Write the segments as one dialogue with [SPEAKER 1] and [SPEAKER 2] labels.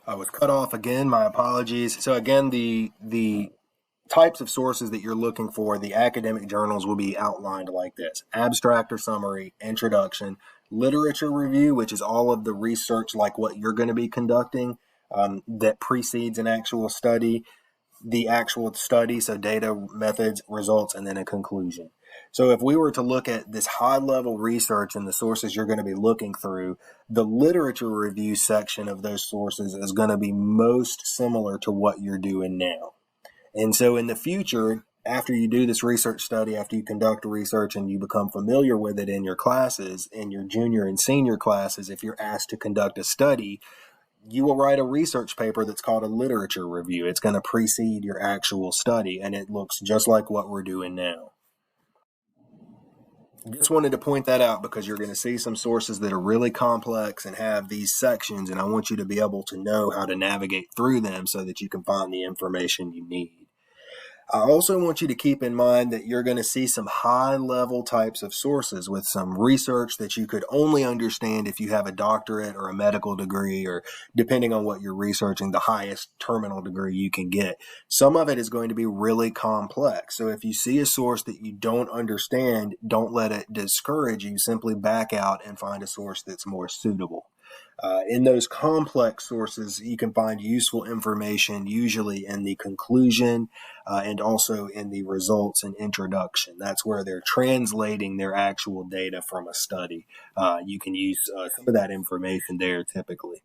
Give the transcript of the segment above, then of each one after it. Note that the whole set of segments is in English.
[SPEAKER 1] I was cut off again. My apologies. So again, the types of sources that you're looking for, the academic journals will be outlined like this: abstract or summary, introduction, literature review, which is all of the research like what you're going to be conducting that precedes an actual study, the actual study, so data, methods, results, and then a conclusion. So if we were to look at this high level research and the sources you're going to be looking through, the literature review section of those sources is going to be most similar to what you're doing now. And so in the future, after you do this research study, after you conduct research and you become familiar with it in your classes, in your junior and senior classes, if you're asked to conduct a study, you will write a research paper that's called a literature review. It's going to precede your actual study, and it looks just like what we're doing now. Just wanted to point that out because you're going to see some sources that are really complex and have these sections, and I want you to be able to know how to navigate through them so that you can find the information you need. I also want you to keep in mind that you're going to see some high-level types of sources with some research that you could only understand if you have a doctorate or a medical degree, or depending on what you're researching, the highest terminal degree you can get. Some of it is going to be really complex. So if you see a source that you don't understand, don't let it discourage you. Simply back out and find a source that's more suitable. In those complex sources, you can find useful information, usually in the conclusion and also in the results and introduction. That's where they're translating their actual data from a study. You can use some of that information there typically.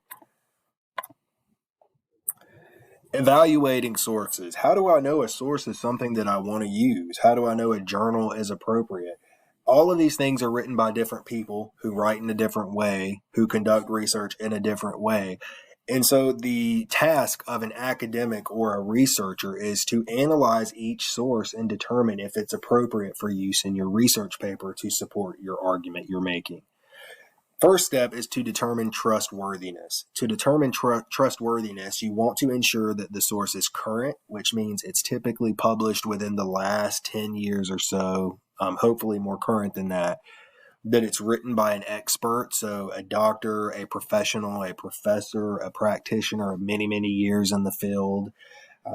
[SPEAKER 1] Evaluating sources. How do I know a source is something that I want to use? How do I know a journal is appropriate? All of these things are written by different people who write in a different way, who conduct research in a different way. And so the task of an academic or a researcher is to analyze each source and determine if it's appropriate for use in your research paper to support your argument you're making. First step is to determine trustworthiness. To determine trustworthiness, you want to ensure that the source is current, which means it's typically published within the last 10 years or so, hopefully more current than that it's written by an expert, so a doctor, a professional, a professor, a practitioner of many, many years in the field.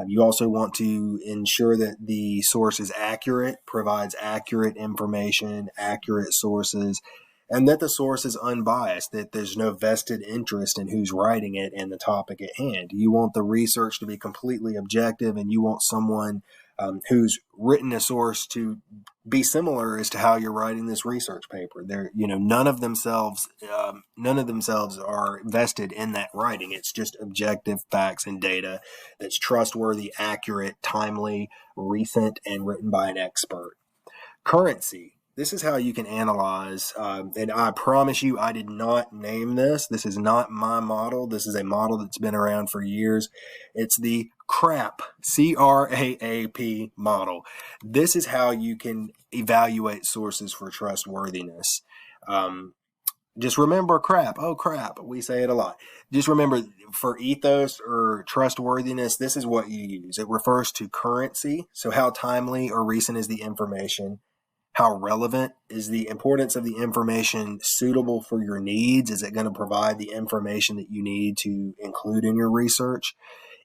[SPEAKER 1] You also want to ensure that the source is accurate, provides accurate information, accurate sources, and that the source is unbiased, that there's no vested interest in who's writing it and the topic at hand. You want the research to be completely objective, and you want someone who's written a source to be similar as to how you're writing this research paper. They're, none of themselves are vested in that writing. It's just objective facts and data that's trustworthy, accurate, timely, recent, and written by an expert. Currency. This is how you can analyze, and I promise you I did not name this. This is not my model. This is a model that's been around for years. It's the CRAP, C-R-A-A-P model. This is how you can evaluate sources for trustworthiness. Just remember crap. Oh, crap. We say it a lot. Just remember, for ethos or trustworthiness, this is what you use. It refers to currency. So how timely or recent is the information? How relevant is the importance of the information suitable for your needs? Is it going to provide the information that you need to include in your research?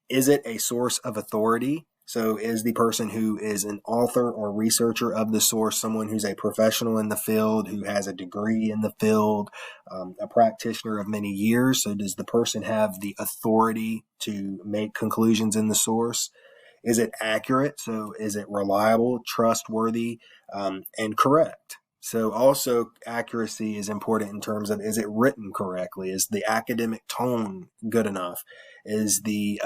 [SPEAKER 1] Is it a source of authority? So is the person who is an author or researcher of the source someone who's a professional in the field, who has a degree in the field, a practitioner of many years? So does the person have the authority to make conclusions in the source? Is it accurate? So is it reliable, trustworthy, and correct? So also accuracy is important in terms of, is it written correctly? Is the academic tone good enough? Is the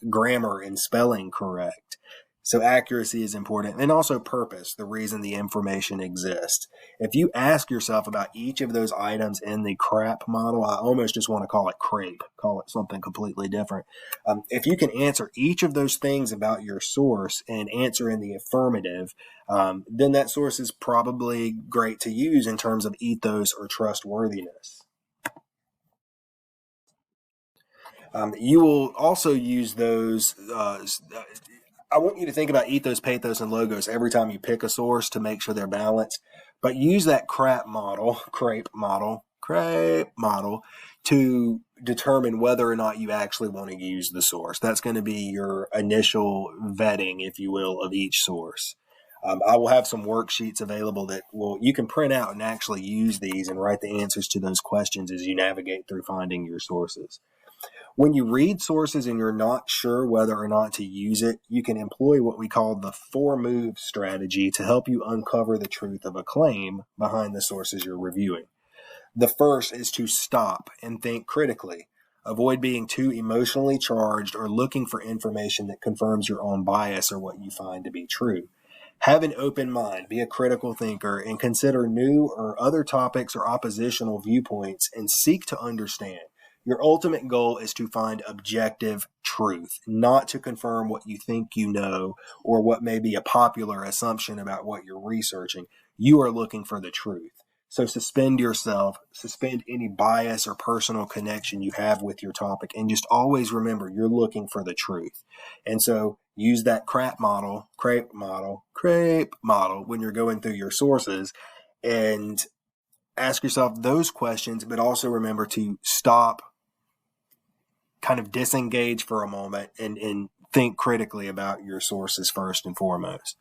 [SPEAKER 1] grammar and spelling correct? So accuracy is important, and also purpose, the reason the information exists. If you ask yourself about each of those items in the CRAP model, I almost just want to call it CRAPE, call it something completely different. If you can answer each of those things about your source and answer in the affirmative, then that source is probably great to use in terms of ethos or trustworthiness. You will also use those. I want you to think about ethos, pathos, and logos every time you pick a source to make sure they're balanced. But use that CRAPE model to determine whether or not you actually want to use the source. That's going to be your initial vetting, if you will, of each source. I will have some worksheets available that you can print out and actually use these and write the answers to those questions as you navigate through finding your sources. When you read sources and you're not sure whether or not to use it, you can employ what we call the 4-move strategy to help you uncover the truth of a claim behind the sources you're reviewing. The first is to stop and think critically. Avoid being too emotionally charged or looking for information that confirms your own bias or what you find to be true. Have an open mind, be a critical thinker, and consider new or other topics or oppositional viewpoints and seek to understand. Your ultimate goal is to find objective truth, not to confirm what you think you know or what may be a popular assumption about what you're researching. You are looking for the truth. So suspend yourself, suspend any bias or personal connection you have with your topic, and just always remember you're looking for the truth. And so use that crepe model when you're going through your sources, and ask yourself those questions, but also remember to stop, kind of disengage for a moment, and think critically about your sources first and foremost.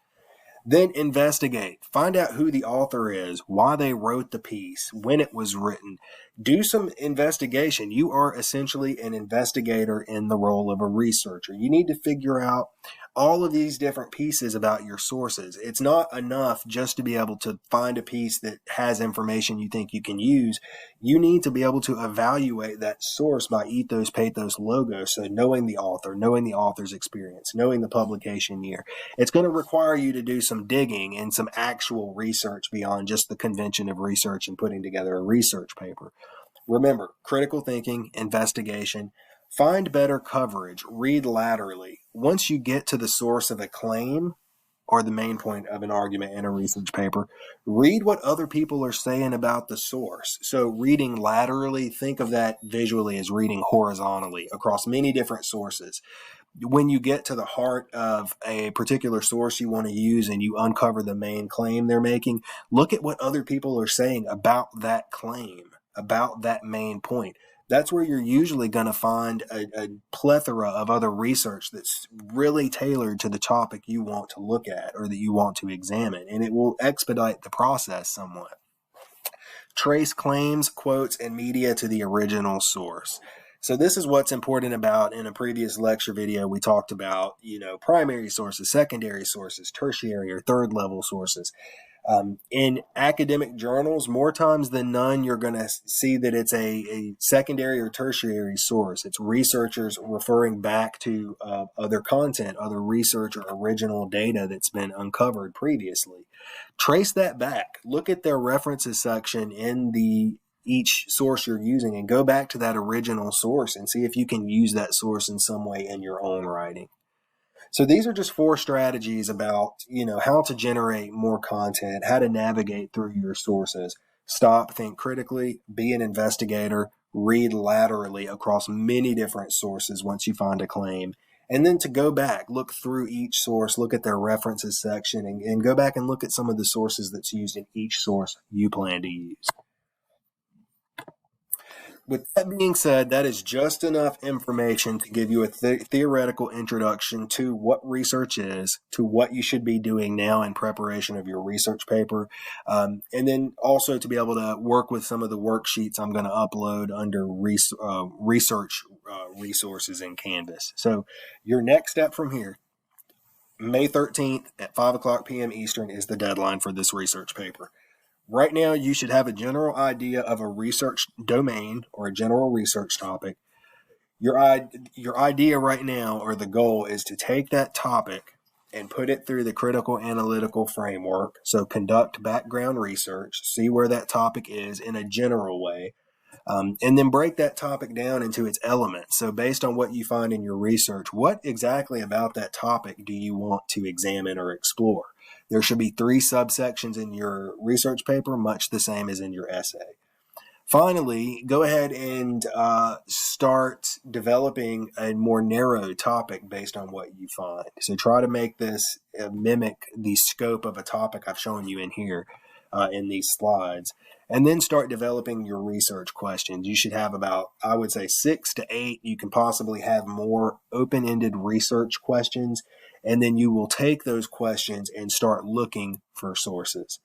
[SPEAKER 1] Then investigate. Find out who the author is, why they wrote the piece, when it was written. Do some investigation. You are essentially an investigator in the role of a researcher. You need to figure out all of these different pieces about your sources. It's not enough just to be able to find a piece that has information you think you can use. You need to be able to evaluate that source by ethos, pathos, logos. So knowing the author, knowing the author's experience, knowing the publication year. It's going to require you to do some digging and some actual research beyond just the convention of research and putting together a research paper. Remember, critical thinking, investigation. Find better coverage. Read laterally. Once you get to the source of a claim or the main point of an argument in a research paper, read what other people are saying about the source. So reading laterally, think of that visually as reading horizontally across many different sources. When you get to the heart of a particular source you want to use and you uncover the main claim they're making, look at what other people are saying about that claim, about that main point. That's where you're usually going to find a plethora of other research that's really tailored to the topic you want to look at or that you want to examine, and it will expedite the process somewhat. Trace claims, quotes, and media to the original source. So this is what's important about. In a previous lecture video, we talked about, primary sources, secondary sources, tertiary or third level sources. In academic journals, more times than none, you're going to see that it's a secondary or tertiary source. It's researchers referring back to other content, other research or original data that's been uncovered previously. Trace that back. Look at their references section in each source you're using and go back to that original source and see if you can use that source in some way in your own writing. So these are just 4 strategies about, how to generate more content, how to navigate through your sources. Stop, think critically, be an investigator, read laterally across many different sources once you find a claim. And then to go back, look through each source, look at their references section, and go back and look at some of the sources that's used in each source you plan to use. With that being said, that is just enough information to give you a theoretical introduction to what research is, to what you should be doing now in preparation of your research paper, and then also to be able to work with some of the worksheets I'm going to upload under research resources in Canvas. So your next step from here, May 13th at 5 o'clock p.m. Eastern is the deadline for this research paper. Right now, you should have a general idea of a research domain or a general research topic. Your idea right now, or the goal, is to take that topic and put it through the critical analytical framework. So conduct background research, see where that topic is in a general way, and then break that topic down into its elements. So based on what you find in your research, what exactly about that topic do you want to examine or explore? There should be 3 subsections in your research paper, much the same as in your essay. Finally, go ahead and start developing a more narrow topic based on what you find. So try to make this mimic the scope of a topic I've shown you in here in these slides. and then start developing your research questions. You should have about, I would say, 6 to 8. You can possibly have more open-ended research questions, and then you will take those questions and start looking for sources.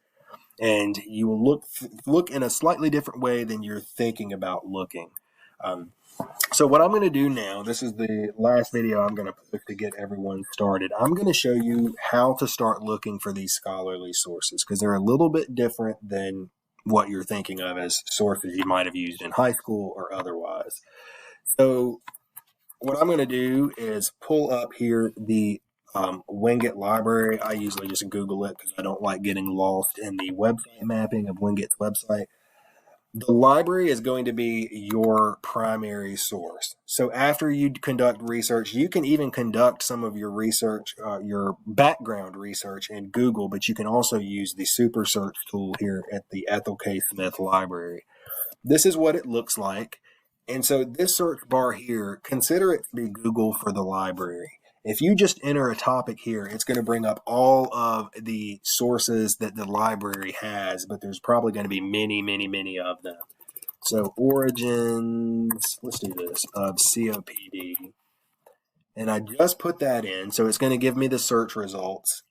[SPEAKER 1] And you will look in a slightly different way than you're thinking about looking. So what I'm going to do now, this is the last video I'm going to put to get everyone started. I'm going to show you how to start looking for these scholarly sources, because they're a little bit different than what you're thinking of as sources you might have used in high school or otherwise. So what I'm going to do is pull up here the Wingate library. I usually just Google it because I don't like getting lost in the website mapping of Wingate's website. The library is going to be your primary source. So after you conduct research, you can even conduct some of your research, your background research in Google, but you can also use the Super Search tool here at the Ethel K. Smith Library. This is what it looks like. And so this search bar here, consider it to be Google for the library. If you just enter a topic here, it's going to bring up all of the sources that the library has, but there's probably going to be many, many, many of them. So origins, let's do this, of COPD. And I just put that in, so it's going to give me the search results.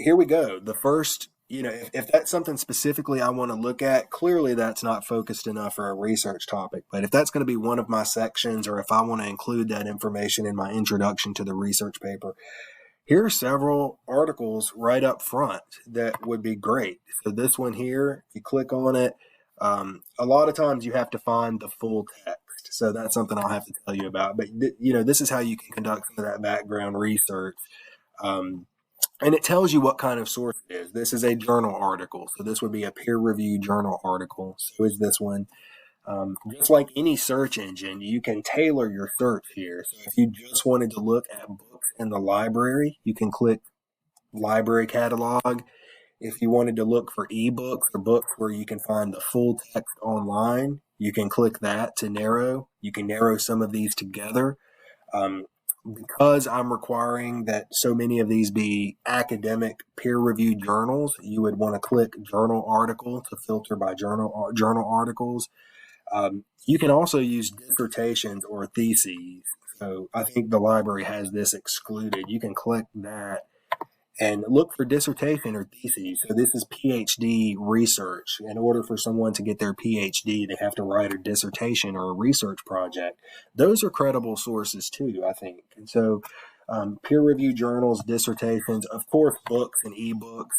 [SPEAKER 1] Here we go. The first, if that's something specifically I want to look at, clearly that's not focused enough for a research topic. But if that's going to be one of my sections, or if I want to include that information in my introduction to the research paper, here are several articles right up front that would be great. So this one here, if you click on it, a lot of times you have to find the full text. So that's something I'll have to tell you about. But, this is how you can conduct some of that background research. And it tells you what kind of source it is. This is a journal article. So this would be a peer-reviewed journal article. So is this one. Just like any search engine, you can tailor your search here. So if you just wanted to look at books in the library, you can click Library Catalog. If you wanted to look for ebooks or books where you can find the full text online, you can click that to narrow. You can narrow some of these together. Because I'm requiring that so many of these be academic peer-reviewed journals, you would want to click Journal Article to filter by journal articles. You can also use dissertations or theses. So I think the library has this excluded. You can click that and look for dissertation or theses. So this is PhD research. In order for someone to get their PhD, they have to write a dissertation or a research project. Those are credible sources too, I think. And so peer-reviewed journals, dissertations, of course, books and ebooks,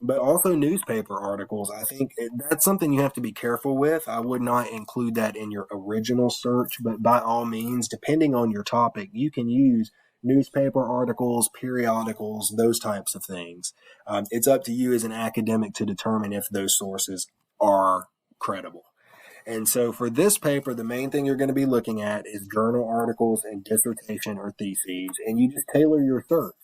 [SPEAKER 1] but also newspaper articles. I think that's something you have to be careful with. I would not include that in your original search, but by all means, depending on your topic, you can use newspaper articles, periodicals, those types of things. It's up to you as an academic to determine if those sources are credible. And so for this paper, the main thing you're going to be looking at is journal articles and dissertation or theses, and you just tailor your search.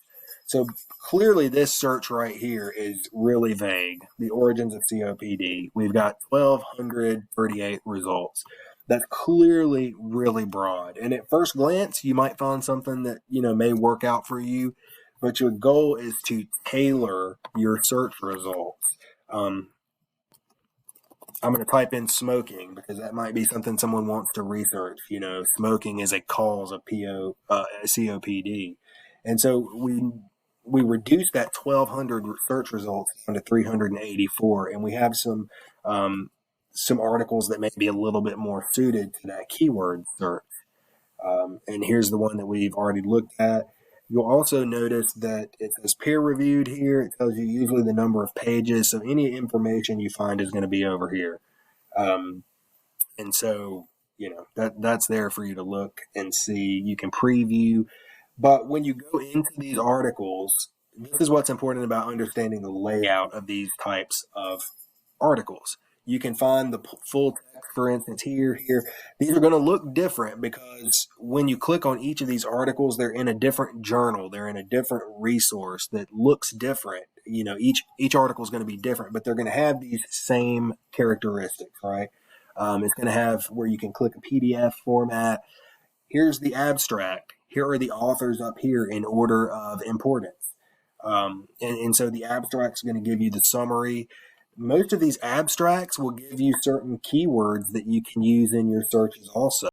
[SPEAKER 1] So clearly this search right here is really vague, the origins of COPD. We've got 1,238 results. That's clearly really broad. And at first glance, you might find something that, may work out for you, but your goal is to tailor your search results. I'm going to type in smoking because that might be something someone wants to research. Smoking is a cause of COPD. And so we reduced that 1,200 search results down to 384, and we have some articles that may be a little bit more suited to that keyword search. And here's the one that we've already looked at. You'll also notice that it says peer-reviewed here. It tells you usually the number of pages, so any information you find is going to be over here. And so, that's there for you to look and see. You can preview. But when you go into these articles, this is what's important about understanding the layout of these types of articles. You can find the full text, for instance, here. These are going to look different because when you click on each of these articles, they're in a different journal. They're in a different resource that looks different. Each article is going to be different, but they're going to have these same characteristics, right? It's going to have where you can click a PDF format. Here's the abstract. Here are the authors up here in order of importance. And so the abstract is going to give you the summary. most of these abstracts will give you certain keywords that you can use in your searches also.